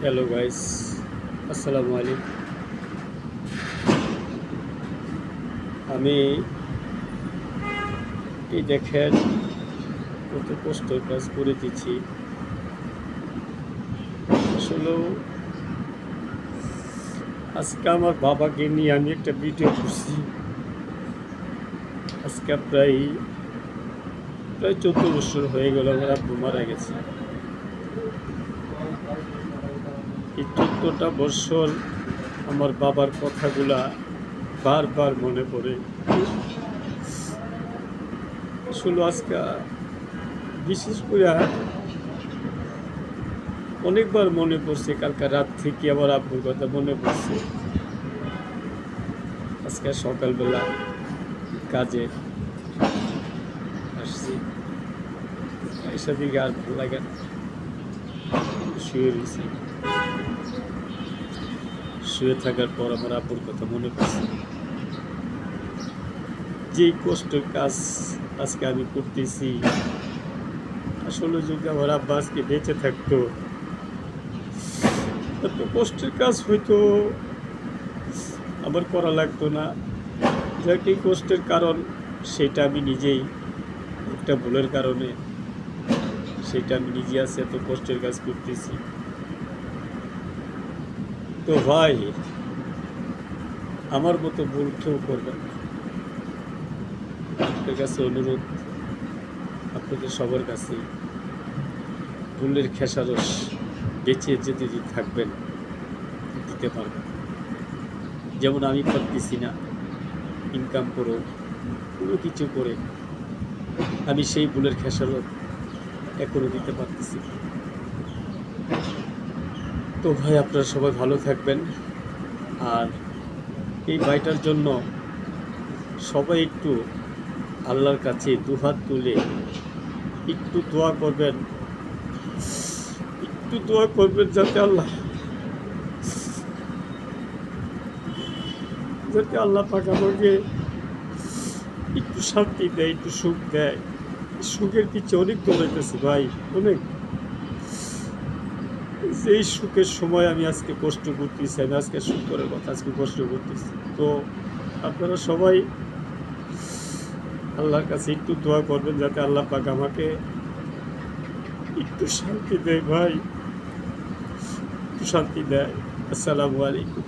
Hello guys, আসসালামু আলাইকুম। আমি এই দেখেন কত কষ্টের কাজ করে দিচ্ছি। আসলেও আজকে আমার বাবাকে নিয়ে আমি একটা ভিডিও করছি। আজকে প্রায় 14 বছর হয়ে গেল আমার আব্বু মারা গেছে। এই 14টা বছর আমার বাবার কথাগুলা বারবার মনে পড়ে। আসলে আজকে বিশেষ করে অনেকবার মনে পড়ছে। কালকে রাত থেকে আমার আব্বুর কথা মনে পড়ছে। আজকে সকালবেলা কাজে আসছি, এসে দিকে আর ভালো লাগে না, শুয়ে রয়েছি। শুয়ে থাকার পর আমার আব্বুর কথা মনে পড়ছে। যেই কষ্টের কাজ আজকে আমি করতেছি, আসলে যদি আমার আব্বা আজকে বেঁচে থাকতো, এত কষ্টের কাজ হয়তো আমার করা লাগতো না। যাক, এই কষ্টের কারণ সেটা আমি নিজেই, একটা ভুলের কারণে সেটা আমি নিজে আছে এত কষ্টের কাজ করতেছি। তো ভাই, আমার মতো ভুল কেউ করবেন না। আপনার কাছে অনুরোধ, আপনাদের সবার কাছে, ভুলের খেসারস বেঁচে যেতে যদি থাকবেন, দিতে পারবেন। যেমন আমি পারতেছি না ইনকাম করো, কোনো কিছু করে আমি সেই ভুলের খেসারত এখনো দিতে পারতেছি। তো ভাই, আপনারা সবাই ভালো থাকবেন। আর এই ভাইটার জন্য সবাই একটু আল্লাহর কাছে দুহাত তুলে একটু দোয়া করবেন, একটু দোয়া করবেন যাতে আল্লাহ পাক আমাকে একটু শান্তি দেয়, একটু সুখ দেয়। সুখের পিছিয়ে অনেক দৌড়াইতেছি ভাই, অনেক। যেই সুখের সময় আমি আজকে কষ্ট করতেছি, আমি আজকে সুখ করার কথা আজকে কষ্ট করতেছি। তো আপনারা সবাই আল্লাহর কাছে একটু দোয়া করবেন যাতে আল্লাহ পাক আমাকে একটু শান্তি দেয় ভাই, একটু শান্তি দেয়। আসসালামু আলাইকুম।